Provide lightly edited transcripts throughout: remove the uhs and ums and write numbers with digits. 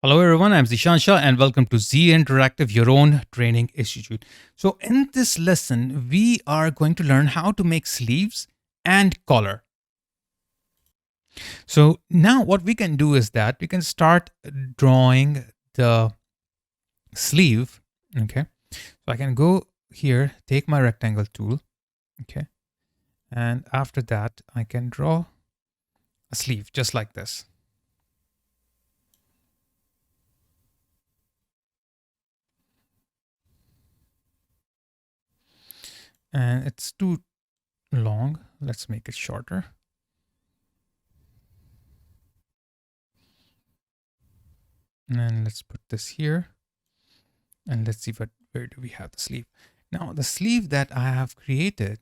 Hello everyone, I'm Zeeshan Shah and welcome to Zinteractive, your own training institute. So in this lesson, we are going to learn how to make sleeves and collar. So now what we can do is that we can start drawing the sleeve, okay? So I can go here, take my rectangle tool, okay? And after that, I can draw a sleeve just like this. And it's too long. Let's make it shorter. And let's put this here. And let's see where do we have the sleeve. Now the sleeve that I have created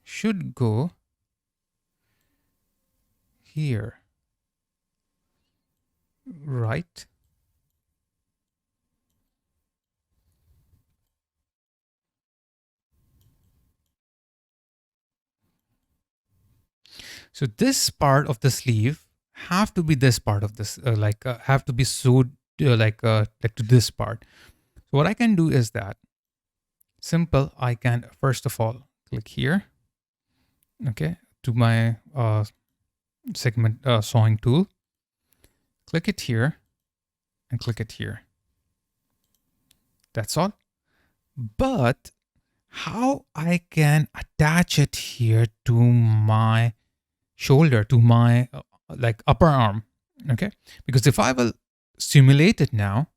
should go here, right? So this part of the sleeve have to be this part of this, have to be sewed like to this part. So what I can do is that simple. I can first of all click here, okay, to my segment sewing tool. Click it here and click it here. That's all. But how I can attach it here to my shoulder, to my like upper arm, okay? Because if I will simulate it now,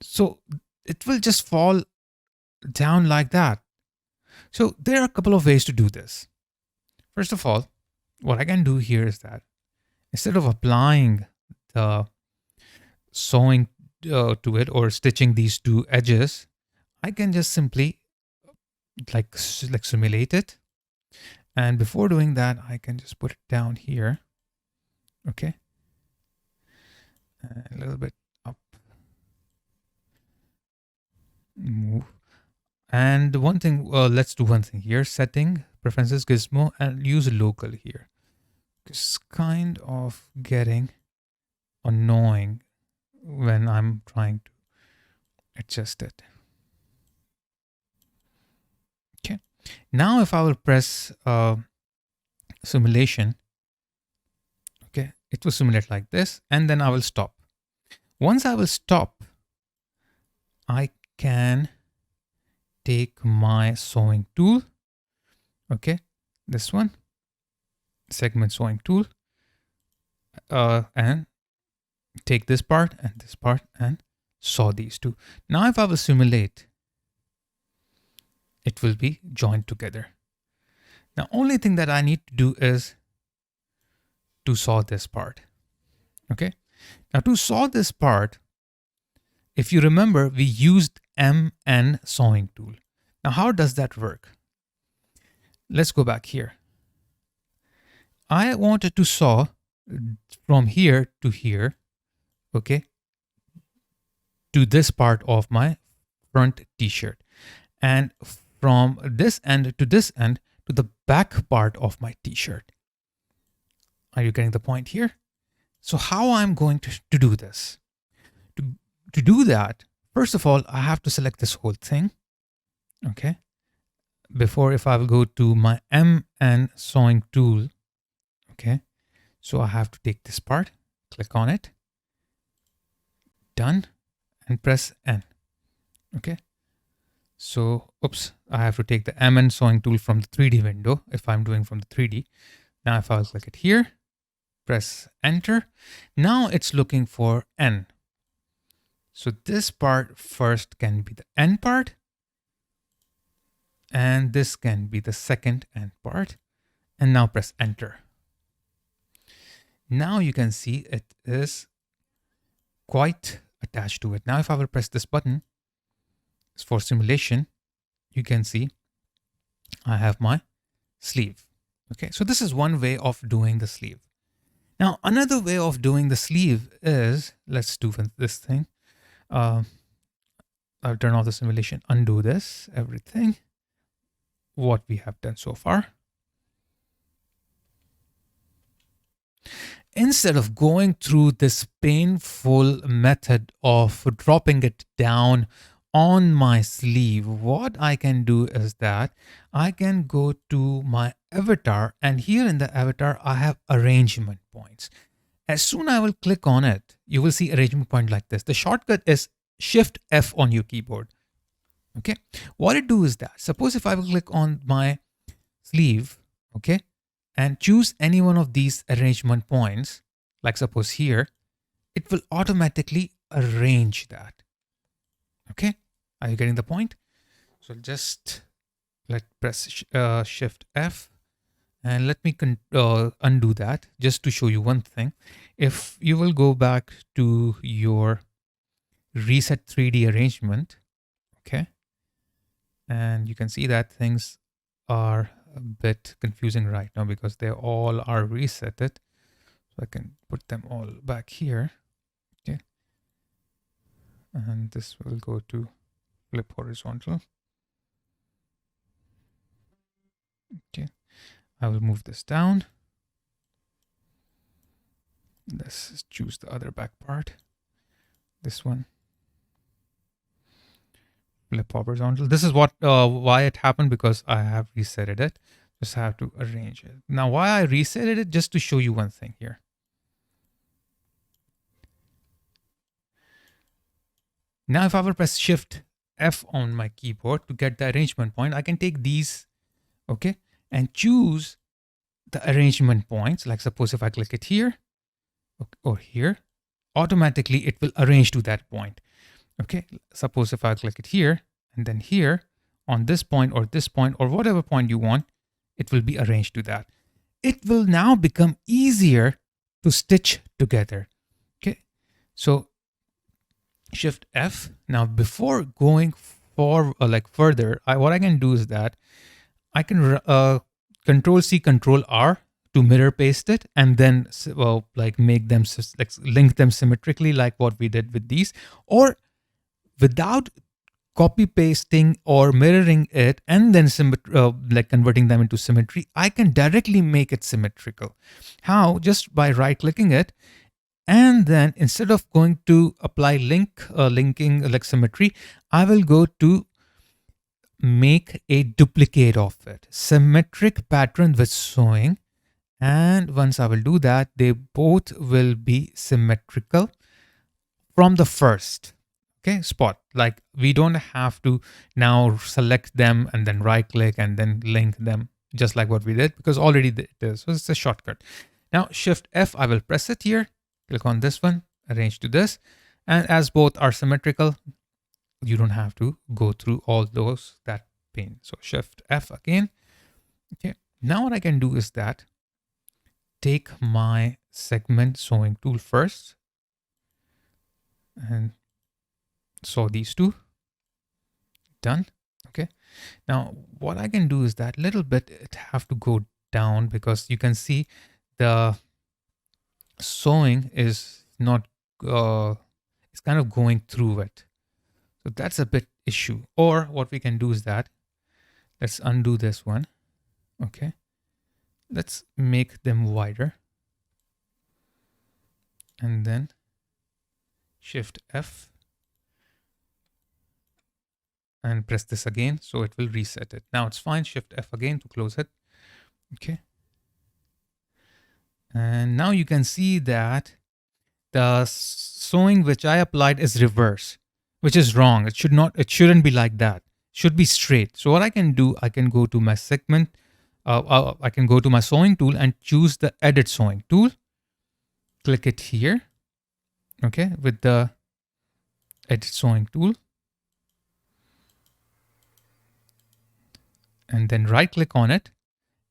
so it will just fall down like that. So there are a couple of ways to do this. First of all, what I can do here is that instead of applying the sewing to it or stitching these two edges, I can just simply like simulate it. And before doing that, I can just put it down here. Okay. A little bit up. Move. And one thing, let's do one thing here. Setting, preferences, gizmo, and use local here. It's kind of getting annoying when I'm trying to adjust it. Okay. Now if I will press simulation, okay, it will simulate like this, and then I will stop. Once I will stop, I can take my sewing tool, okay, this one, segment sewing tool, and take this part and sew these two. Now if I will simulate, it will be joined together. The only thing that I need to do is to sew this part. Okay. Now to sew this part, if you remember, we used MN sewing tool. Now how does that work? Let's go back here. I wanted to sew from here to here, okay, to this part of my front t-shirt, and from this end to this end to the back part of my t-shirt. Are you getting the point here? So how I'm going to do this? To do that, first of all, I have to select this whole thing, okay? Before, if I will go to my MN sewing tool, okay? So I have to take this part, click on it, done, and press N, okay? So, oops, I have to take the MN sewing tool from the 3D window if I'm doing from the 3D. Now if I'll click it here, press enter. Now it's looking for N. So this part first can be the N part, and this can be the second N part. And now press enter. Now you can see it is quite attached to it. Now if I will press this button for simulation, you can see I have my sleeve. Okay, so this is one way of doing the sleeve. Now another way of doing the sleeve is, let's do this thing. I'll turn off the simulation, undo this, everything, what we have done so far. instead of going through this painful method of dropping it down on my sleeve, what I can do is that I can go to my avatar, and here in the avatar, I have arrangement points. As soon as I will click on it, you will see arrangement point like this. The shortcut is Shift F on your keyboard. Okay. What it do is that, suppose if I will click on my sleeve, okay, and choose any one of these arrangement points, like suppose here, it will automatically arrange that. Okay. Are you getting the point? So just press Shift F, and let me undo that just to show you one thing. If you will go back to your reset 3D arrangement, okay, and you can see that things are a bit confusing right now because they all are resetted. So I can put them all back here, okay, and this will go to flip horizontal. Okay, I will move this down. Let's choose the other back part. This one. Flip horizontal. This is what why it happened, because I have resetted it. Just have to arrange it. Now, why I resetted it, just to show you one thing here. Now, if I will press Shift F on my keyboard to get the arrangement point, I can take these, okay, and choose the arrangement points. Like suppose if I click it here or here, automatically it will arrange to that point. Okay, suppose if I click it here and then here on this point or whatever point you want, it will be arranged to that. It will now become easier to stitch together. Okay, so Shift F. Now, before going for further, what I can do is that I can Control C, Control R to mirror paste it, and then make them link them symmetrically, like what we did with these, or without copy pasting or mirroring it and then converting them into symmetry, I can directly make it symmetrical. How? Just by right clicking it, and then instead of going to apply linking like symmetry, I will go to make a duplicate of it, symmetric pattern with sewing. And once I will do that, they both will be symmetrical from the first spot. Like we don't have to now select them and then right click and then link them just like what we did, because already it is. So it's a shortcut. Now Shift F, I will press it here, click on this one, arrange to this. And as both are symmetrical, you don't have to go through all that pain. So Shift F again. Okay. Now what I can do is that take my segment sewing tool first and sew these two. Done. Okay. Now what I can do is that little bit it have to go down, because you can see the sewing is not it's kind of going through it. So that's a bit issue. Or what we can do is that let's undo this one. Okay. Let's make them wider. And then Shift F and press this again, so it will reset it. Now it's fine. Shift F again to close it. Okay. And now you can see that the sewing which I applied is reverse, which is wrong. It shouldn't be like that. It should be straight. So what I can do, I can go to my segment, I can go to my sewing tool and choose the edit sewing tool. Click it here. Okay, with the edit sewing tool. And then right click on it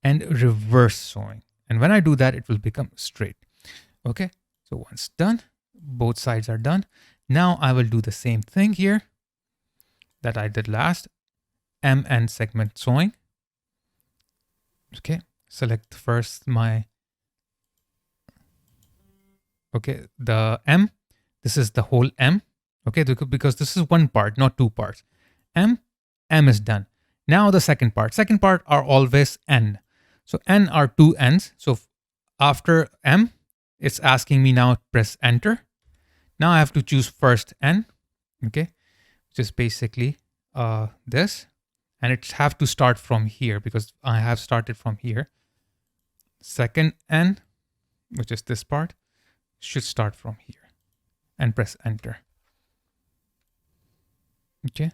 and reverse sewing. And when I do that, it will become straight. Okay, so once done, both sides are done. Now I will do the same thing here that I did last. M and segment sewing. Okay, select first the M. This is the whole M. Okay, because this is one part, not two parts. M is done. Now the second part are always N. So N are two N's. So after M It's asking me now press enter. Now I have to choose first N, okay, which is basically this, and it have to start from here because I have started from here. Second N, which is this part, should start from here, and press enter. Okay.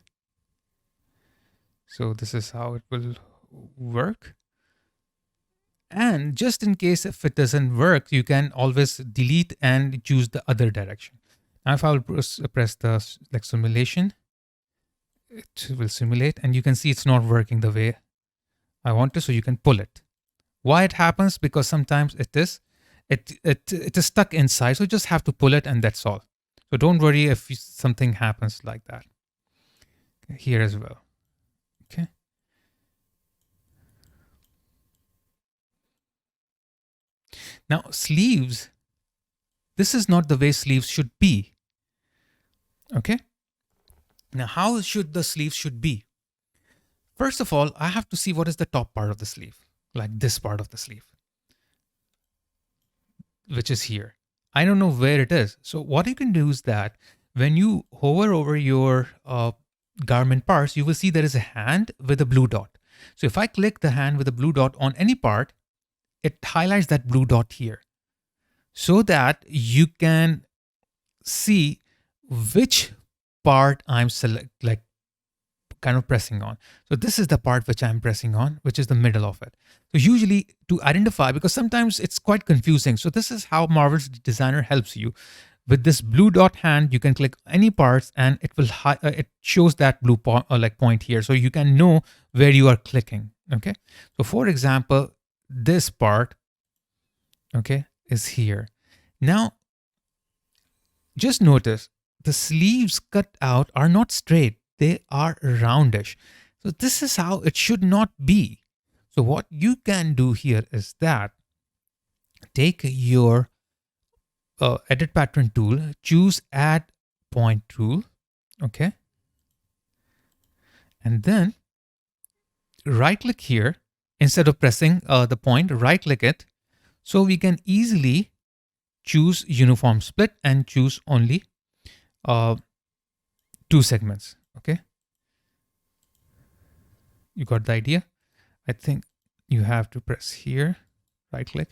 So this is how it will work. And just in case if it doesn't work, you can always delete and choose the other direction. Now if I will press the like simulation, it will simulate and you can see it's not working the way I want to, so you can pull it. Why it happens? Because sometimes it is stuck inside, so you just have to pull it and that's all. So don't worry if something happens like that. Here as well. Okay. Now sleeves, this is not the way sleeves should be. Okay. Now how should the sleeves should be? First of all, I have to see what is the top part of the sleeve, like this part of the sleeve, which is here. I don't know where it is. So what you can do is that when you hover over your garment parts, you will see there is a hand with a blue dot. So if I click the hand with a blue dot on any part, it highlights that blue dot here so that you can see which part I'm kind of pressing on. So this is the part which I'm pressing on, which is the middle of it. So usually to identify, because sometimes it's quite confusing. So this is how Marvel's designer helps you. With this blue dot hand, you can click any parts and it will it shows that blue point here. So you can know where you are clicking. Okay. So for example, this part, okay, is here. Now, just notice the sleeves cut out are not straight. They are roundish. So this is how it should not be. So what you can do here is that take your edit pattern tool, choose add point tool, okay, and then right click here. Instead of pressing the point, right click it, so we can easily choose uniform split and choose only 2 segments. Okay, you got the idea? I think you have to press here, right click.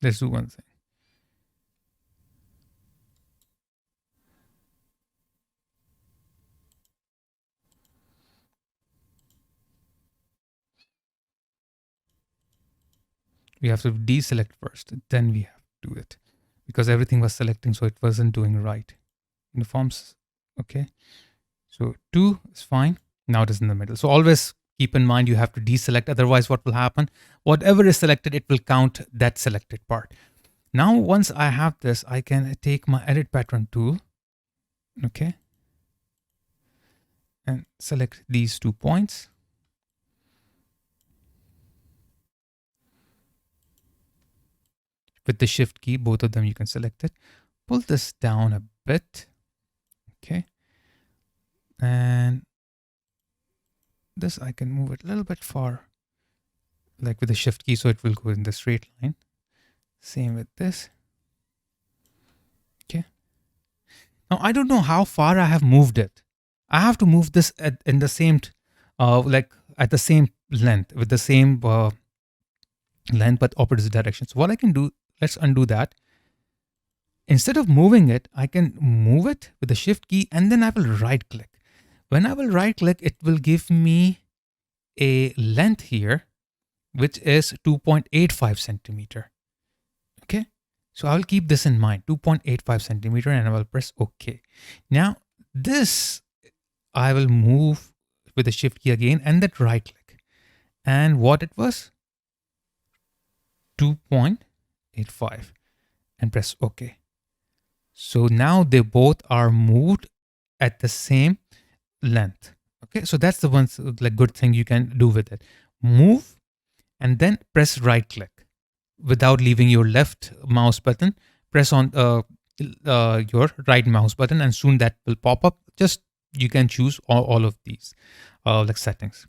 Let's do one thing. We have to deselect first, then we have to do it because everything was selecting, so it wasn't doing right. Uniforms, okay. So 2 is fine. Now it is in the middle. So always keep in mind you have to deselect. Otherwise, what will happen? Whatever is selected, it will count that selected part. Now, once I have this, I can take my edit pattern tool, okay, and select these 2 points. With the shift key, both of them, you can select it. Pull this down a bit, okay, and this I can move it a little bit far, like with the shift key, so it will go in the straight line. Same with this. Okay. Now I don't know how far I have moved it. I have to move this in the same, like at the same length, with the same length but opposite direction. So what I can do, let's undo that. Instead of moving it, I can move it with the shift key and then I will right click. When I will right click, it will give me a length here, which is 2.85 centimeter. Okay. So I will keep this in mind, 2.85 centimeter, and I will press OK. Now this I will move with the shift key again and then right click. And what it was? 2.85 and press OK. So now they both are moved at the same length. Okay, so that's the one like good thing you can do with it. Move and then press right click without leaving your left mouse button. Press on your right mouse button and soon that will pop up. Just you can choose all of these like settings,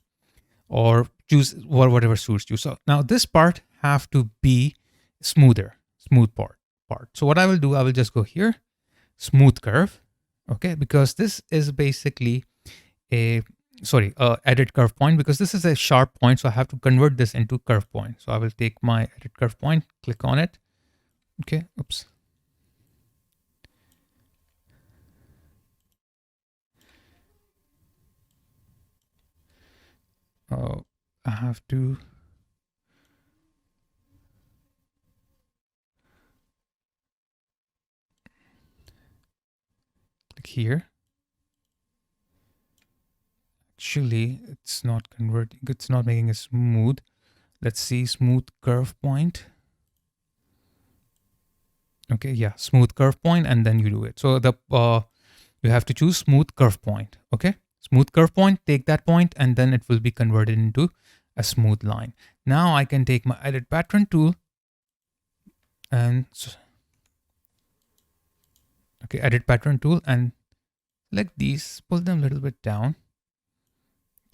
or choose whatever suits you. So now this part have to be smooth part. So what I will do, I will just go here, smooth curve. Okay, because this is basically a edit curve point, because this is a sharp point, so I have to convert this into curve point. So I will take my edit curve point, click on it. Okay, oops. I have to click here. Actually, it's not converting, it's not making it smooth. Let's see, smooth curve point. Okay, yeah, smooth curve point, and then you do it. So the you have to choose smooth curve point. Okay, smooth curve point, take that point, and then it will be converted into a smooth line. Now I can take my edit pattern tool and okay, edit pattern tool, and select these, pull them a little bit down.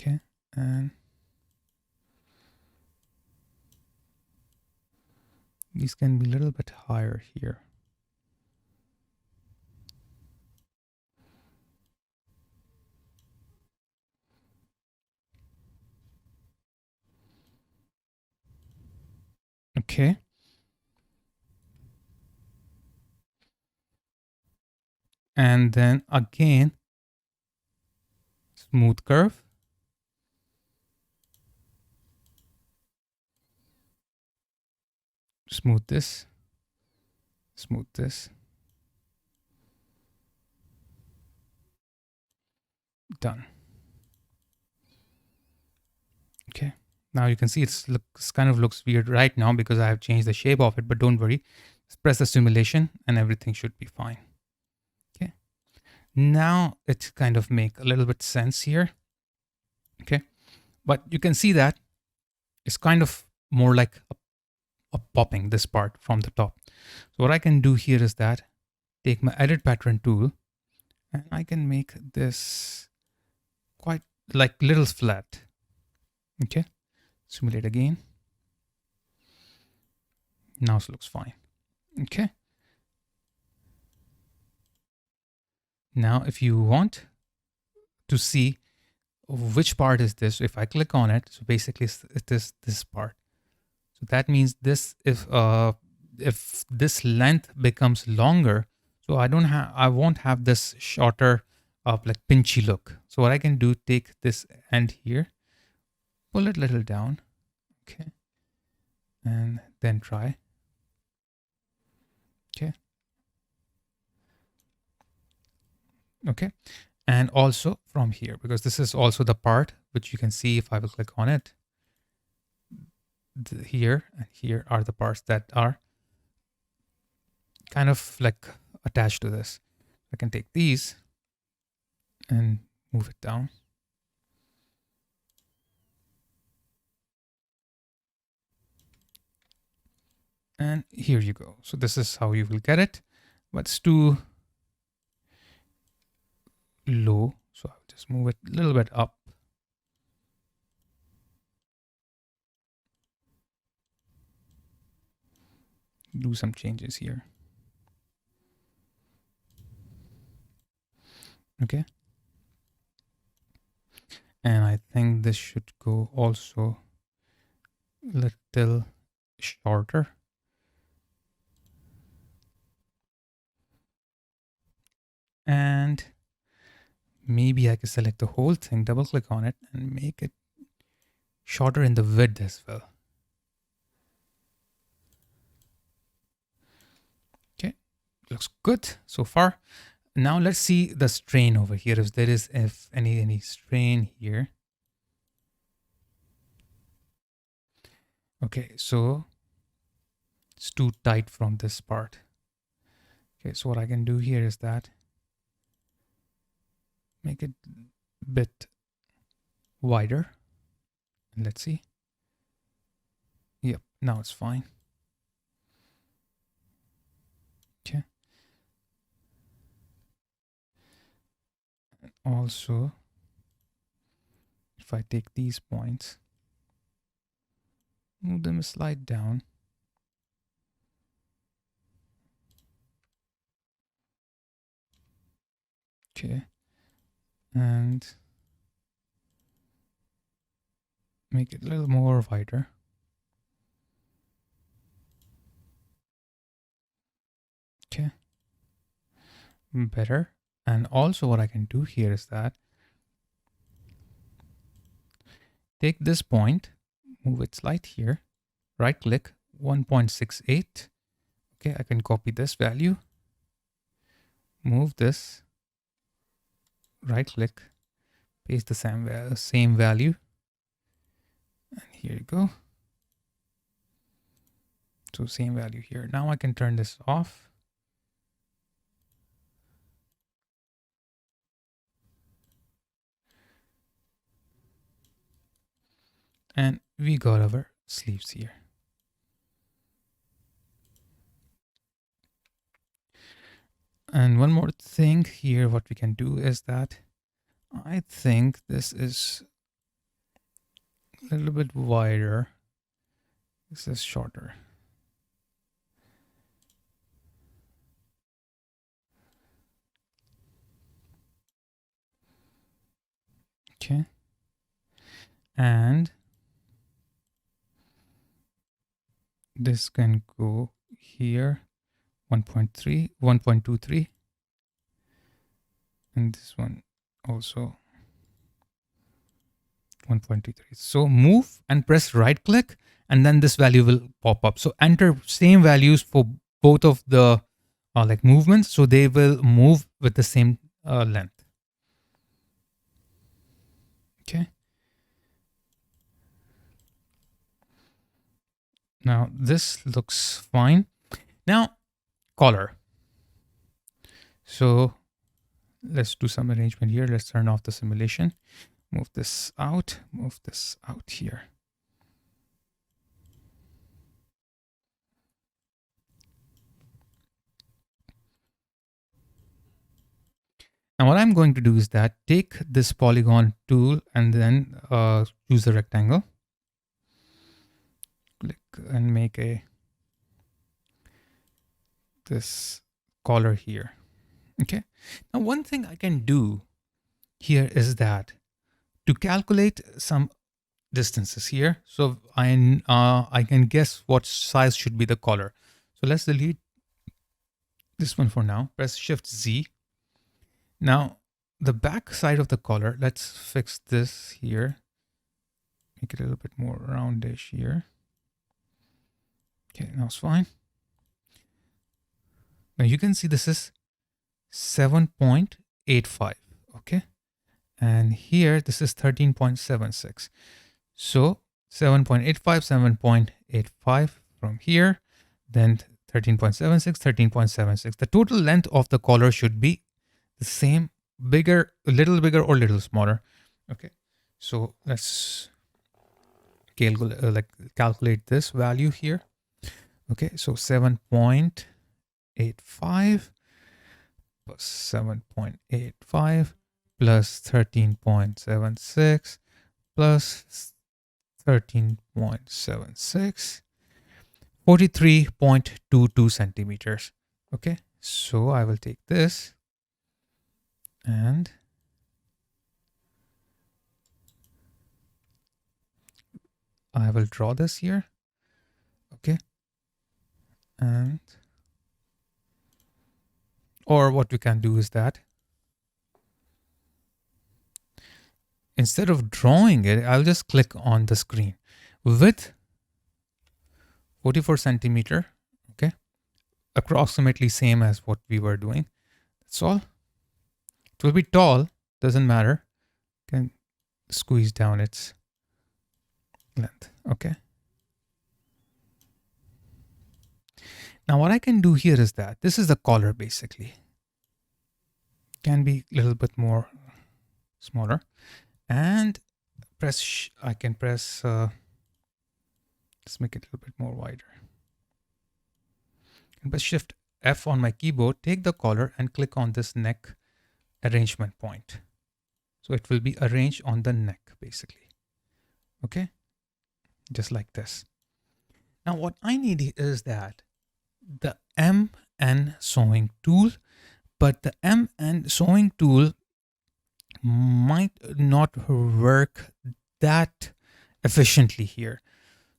Okay, and these can be a little bit higher here. Okay. And then again, smooth curve. Smooth this. Smooth this. Done. Okay. Now you can see it kind of looks weird right now because I have changed the shape of it, but don't worry. Just press the simulation and everything should be fine. Okay. Now it kind of make a little bit sense here. Okay. But you can see that it's kind of more like a popping this part from the top. So what I can do here is that take my edit pattern tool and I can make this quite like little flat. Okay. Simulate again. Now it looks fine. Okay. Now, if you want to see which part is this, if I click on it, so basically it is this part. So that means this, if this length becomes longer, so I won't have this shorter like pinchy look. So what I can do, take this end here, pull it a little down. Okay. And then try. Okay. Okay. And also from here, because this is also the part which you can see if I will click on it. Here and here are the parts that are kind of like attached to this. I can take these and move it down. And here you go. So this is how you will get it, but it's too low. So I'll just move it a little bit up. Do some changes here. Okay. And I think this should go also a little shorter. And maybe I can select the whole thing, double click on it and make it shorter in the width as well. Okay, looks good so far. Now let's see the strain over here. If there is any strain here. Okay, so it's too tight from this part. Okay, so what I can do here is that make it a bit wider. Let's see. Yep, now it's fine. Okay. also, if I take these points, move them a slide down. Okay. And make it a little more wider. Okay. Better. And also what I can do here is that take this point, move it slide here, right click 1.68. Okay, I can copy this value, move this, right click, paste the same value, and here you go. So same value here. Now I can turn this off. And we got our sleeves here. And one more thing here, what we can do is that I think this is a little bit wider. This is shorter. Okay. And this can go here, 1.3, 1.23. And this one also 1.23. So move and press right click, and then this value will pop up. So enter same values for both of the like movements. So they will move with the same length. Okay. Now this looks fine. Now color. So let's do some arrangement here. Let's turn off the simulation. Move this out here. Now what I'm going to do is that take this polygon tool and then choose the rectangle. Click and make this collar here. Okay. Now one thing I can do here is that to calculate some distances here. So I can guess what size should be the collar. So let's delete this one for now. Press Shift Z. Now the back side of the collar, let's fix this here. Make it a little bit more roundish here. Okay, now it's fine. Now you can see this is 7.85. Okay. And here this is 13.76. So 7.85, 7.85 from here, then 13.76, 13.76. The total length of the collar should be the same, bigger, a little bigger or a little smaller. Okay. So let's calculate this value here. Okay. So 7.85 plus 7.85 plus 13.76 plus 13.76, 43.22 centimeters. Okay, so I will take this and I will draw this here. Okay, and or what we can do is that instead of drawing it, I'll just click on the screen. Width 44 centimeter. Okay, approximately same as what we were doing. That's all. It will be tall, doesn't matter. Can squeeze down its length. Okay. Now what I can do here is that this is the collar basically. Can be a little bit more smaller, and I can press let's make it a little bit more wider. And press Shift F on my keyboard, take the collar and click on this neck arrangement point. So it will be arranged on the neck basically. Okay, just like this. Now what I need is that the M and sewing tool, but the M and sewing tool might not work that efficiently here.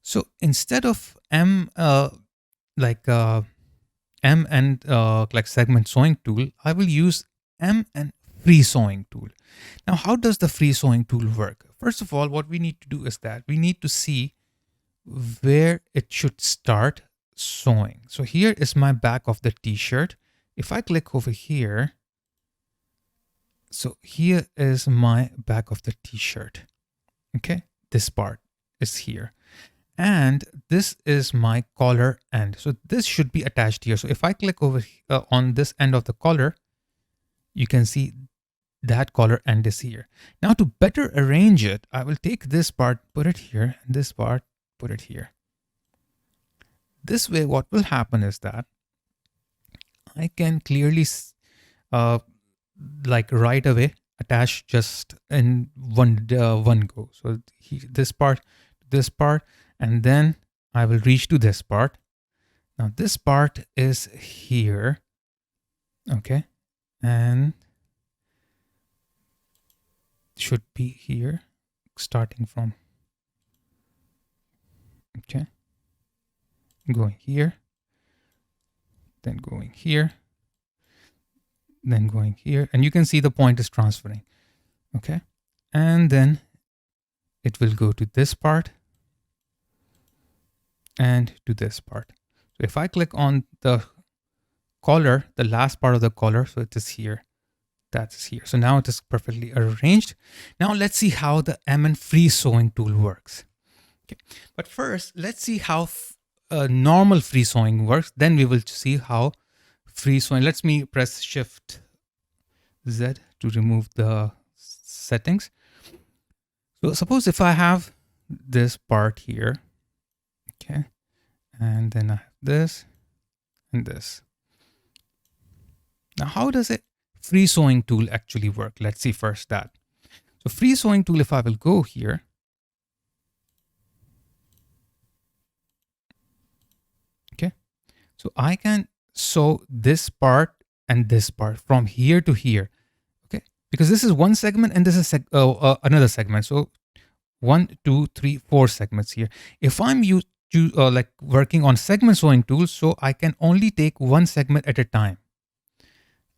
So instead of like M and like segment sewing tool, I will use M and free sewing tool. Now, how does the free sewing tool work? First of all, what we need to do is that we need to see where it should start sewing. So here is my back of the t-shirt. If I click over here, so here is my back of the t-shirt. Okay, this part is here. And this is my collar end. So this should be attached here. So if I click over on this end of the collar, you can see that collar end is here. Now to better arrange it, I will take this part, put it here, and this part, put it here. This way, what will happen is that I can clearly, like right away, attach just in one go. So this part, and then I will reach to this part. Now this part is here, okay, and should be here, starting from, okay, going here, then going here, then going here, and you can see the point is transferring, okay, and then it will go to this part and to this part. So if I click on the collar, the last part of the collar, so it is here, that's here. So now it is perfectly arranged. Now let's see how the M and free sewing tool works. Okay, but first let's see how normal free sewing works. Then we will see how free sewing. Let me press Shift Z to remove the settings. So suppose if I have this part here, okay, and then I have this and this. Now how does it free sewing tool actually work? Let's see first that. So free sewing tool, if I will go here, okay, so I can sew this part and this part from here to here, okay, because this is one segment and this is another segment. So 1, 2, 3, 4 segments here. If I'm used to like working on segment sewing tools, so I can only take one segment at a time,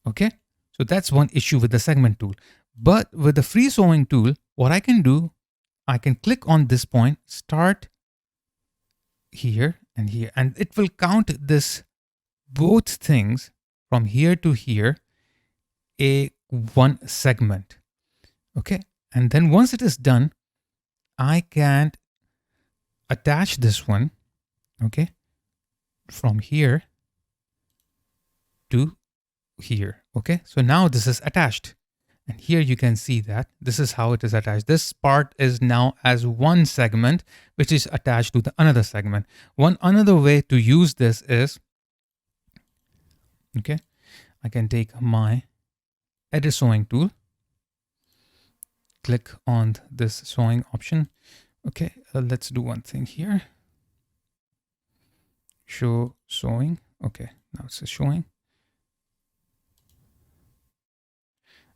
okay. So that's one issue with the segment tool. But with the free sewing tool, what I can do, I can click on this point, start here and here, and it will count this both things from here to here, one segment. Okay. And then once it is done, I can attach this one, okay, from here to here. Okay, so now this is attached, and here you can see that this is how it is attached. This part is now as one segment which is attached to the another segment. Another way to use this is, okay, I can take my edit sewing tool, click on this sewing option. Okay, let's do one thing here, show sewing. Okay, now it's showing.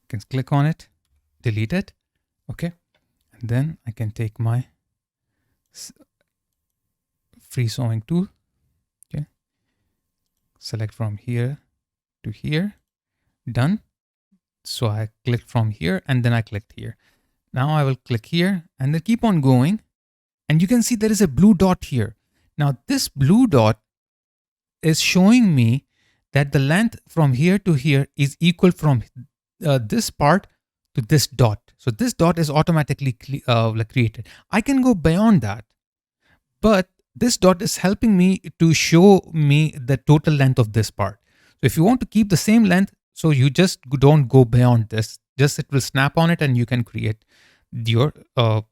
Can click on it, delete it, okay, and then I can take my free sewing tool, okay, select from here to here, done. So I clicked from here and then I clicked here. Now I will click here and then keep on going, and you can see there is a blue dot here. Now this blue dot is showing me that the length from here to here is equal from this part to this dot. So this dot is automatically created. I can go beyond that, but this dot is helping me to show me the total length of this part. So if you want to keep the same length, so you just don't go beyond this, just it will snap on it and you can create your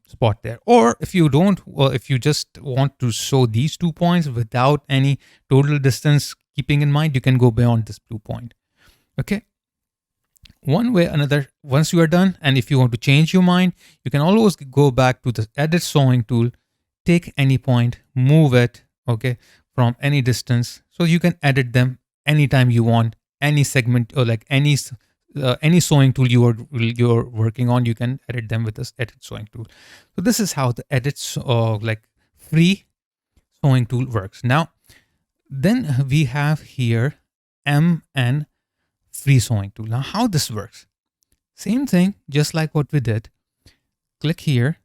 spot there. Or if you don't, if you just want to show these 2 points without any total distance keeping in mind, you can go beyond this blue point. Okay. one way or another, once you are done, and if you want to change your mind, you can always go back to the edit sewing tool, take any point, move it, okay, from any distance. So you can edit them anytime you want, any segment or like any sewing tool you're working on, you can edit them with this edit sewing tool. So this is how the edit like free sewing tool works. Now, then we have here MN free sewing tool. Now, how this works? Same thing, just like what we did. Click here,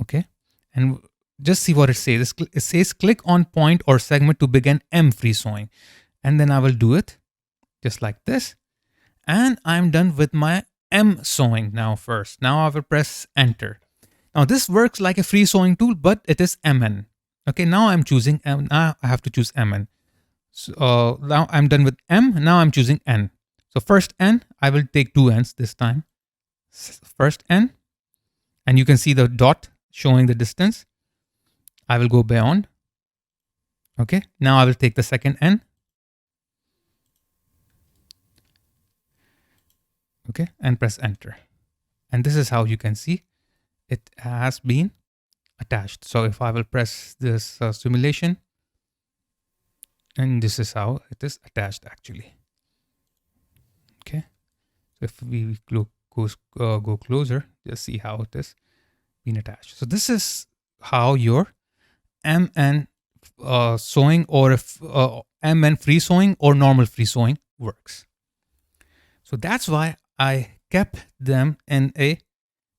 okay, and just see what it says. It says click on point or segment to begin M free sewing, and then I will do it just like this, and I'm done with my M sewing now. First, now I will press enter. Now this works like a free sewing tool, but it is MN. Okay, now I'm choosing M. Now I have to choose MN. So now I'm done with M. Now I'm choosing N. So first N, I will take two N's this time. First N, and you can see the dot showing the distance. I will go beyond. Okay, now I will take the second N. Okay, and press enter. And this is how you can see it has been attached. So if I will press this simulation, and this is how it is attached actually. Okay, so if we go closer, just see how it is being attached. So this is how your MN sewing, or if MN free sewing or normal free sewing works. So that's why I kept them in a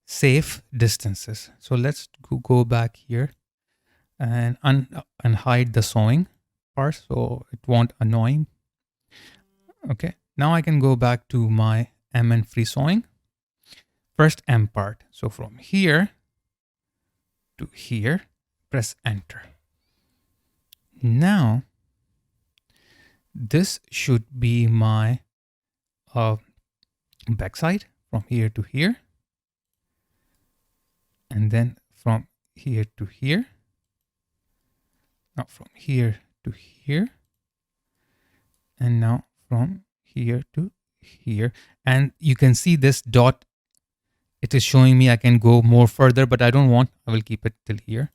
safe distances. So let's go back here and hide the sewing part so it won't annoy me. Okay, now I can go back to my MN free sewing. First M part. So from here to here, press enter. Now this should be my backside from here to here, and then from here to here, now from here to here, and now from here to here. And you can see this dot, it is showing me I can go more further, but I don't want. I will keep it till here.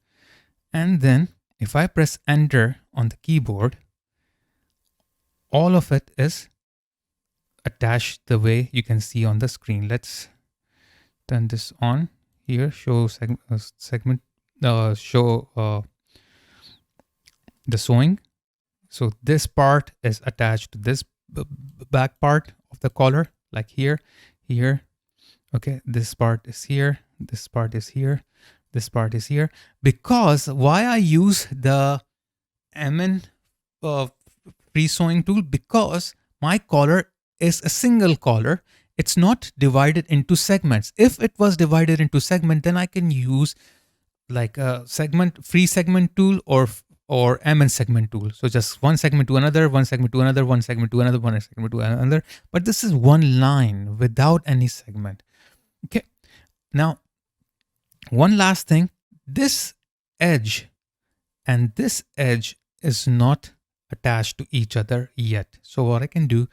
And then if I press enter on the keyboard, all of it is attached the way you can see on the screen. Let's turn this on here, show segment, show the sewing. So this part is attached to this back part of the collar, like here, here. Okay, this part is here, this part is here, this part is here. Because why I use the MN free sewing tool? Because my collar is a single collar. It's not divided into segments. If it was divided into segment, then I can use like a free segment tool or MN segment tool. So just one segment to another, one segment to another, one segment to another, one segment to another. But this is one line without any segment. Okay. Now, one last thing, this edge and this edge is not attached to each other yet. So what I can do,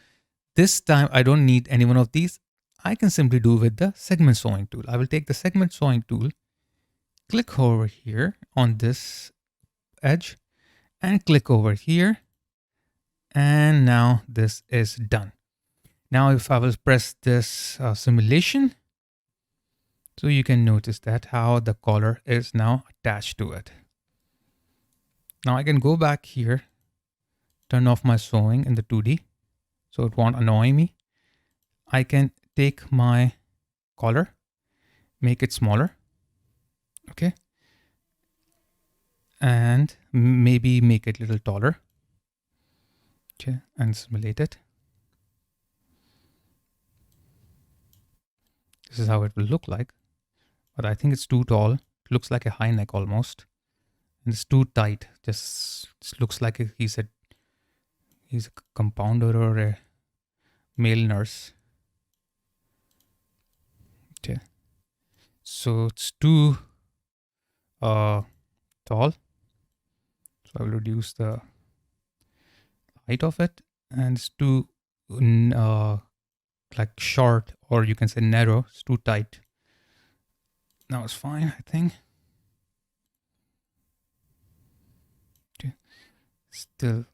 this time I don't need any one of these. I can simply do with the segment sewing tool. I will take the segment sewing tool, click over here on this edge, and click over here. And now this is done. Now if I will press this simulation, so you can notice that how the collar is now attached to it. Now I can go back here, turn off my sewing in the 2D so it won't annoy me. I can take my collar, make it smaller, okay, and maybe make it a little taller, okay, and simulate it. This is how it will look like, but I think it's too tall. It looks like a high neck almost, and it's too tight. Just looks like he's a compounder or a male nurse. Okay, so it's too tall, so I will reduce the height of it, and it's too like short, or you can say narrow. It's too tight. Now it's fine, I think. Okay. Still.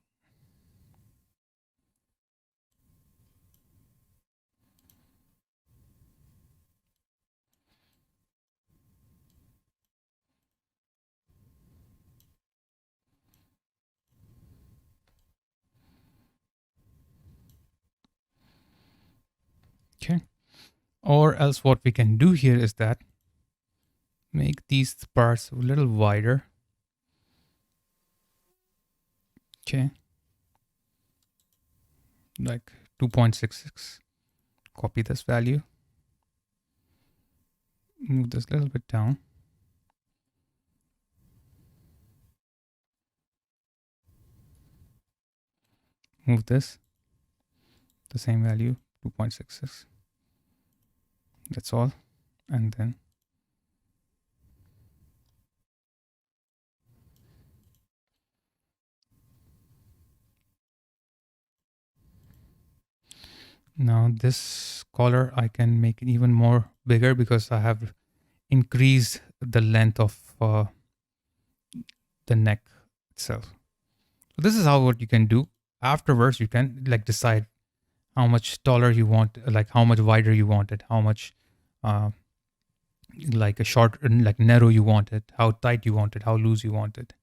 Okay. Or else what we can do here is that make these parts a little wider. Okay. Like 2.66. Copy this value. Move this a little bit down. Move this. The same value, 2.66. That's all. And then now this collar I can make it even more bigger because I have increased the length of the neck itself. So this is how what you can do. Afterwards, you can like decide how much taller you want, like how much wider you want it, how much like a short, like narrow you want it, how tight you want it, how loose you want it.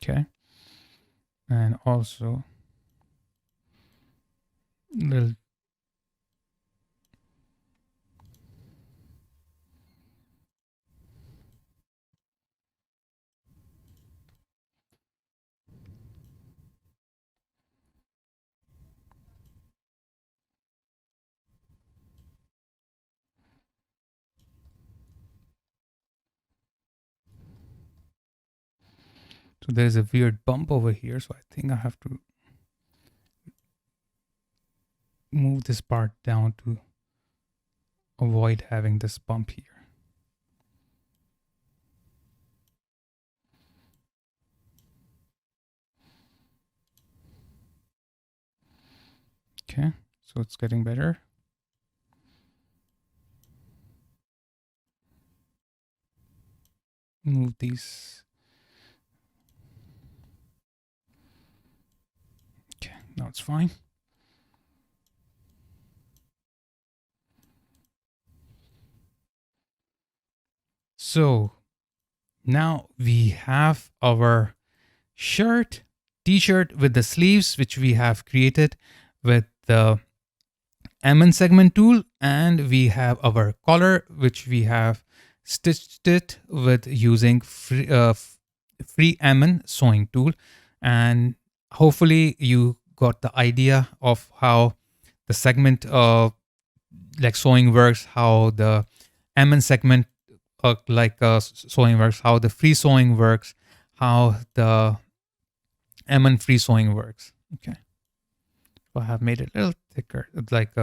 Okay. And also little so there's a weird bump over here, so I think I have to move this part down to avoid having this bump here. Okay, so it's getting better. Move these. Okay, now it's fine. So now we have our shirt, t-shirt with the sleeves, which we have created with the MN segment tool, and we have our collar, which we have stitched it with using free MN sewing tool. And hopefully you got the idea of how the segment like sewing works, how the MN segment sewing works, how the free sewing works, how the MN free sewing works. Okay. So I have made it a little thicker, like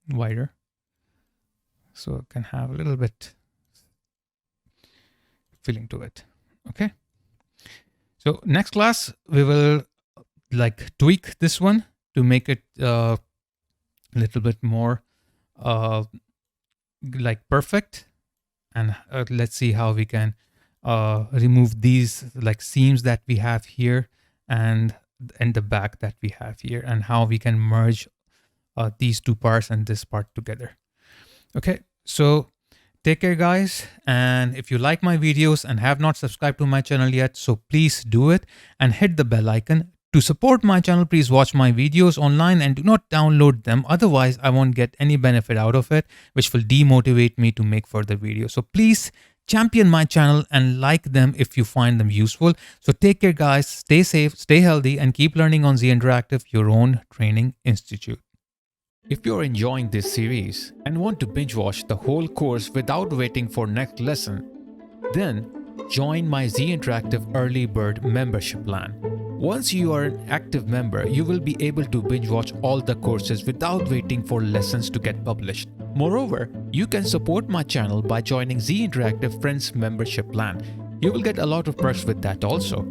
wider, so it can have a little bit filling to it. Okay. So next class we will like tweak this one to make it a little bit more like perfect, and let's see how we can remove these like seams that we have here and the back that we have here, and how we can merge these two parts and this part together. Okay, so take care guys, and if you like my videos and have not subscribed to my channel yet, so please do it and hit the bell icon. To support my channel, please watch my videos online and do not download them, otherwise I won't get any benefit out of it, which will demotivate me to make further videos. So please champion my channel and like them if you find them useful. So take care guys, stay safe, stay healthy, and keep learning on Zinteractive, your own training institute. If you're enjoying this series and want to binge watch the whole course without waiting for next lesson, then join my Zinteractive Early Bird membership plan. Once you are an active member, you will be able to binge watch all the courses without waiting for lessons to get published. Moreover, you can support my channel by joining Zinteractive Friends membership plan. You will get a lot of perks with that also.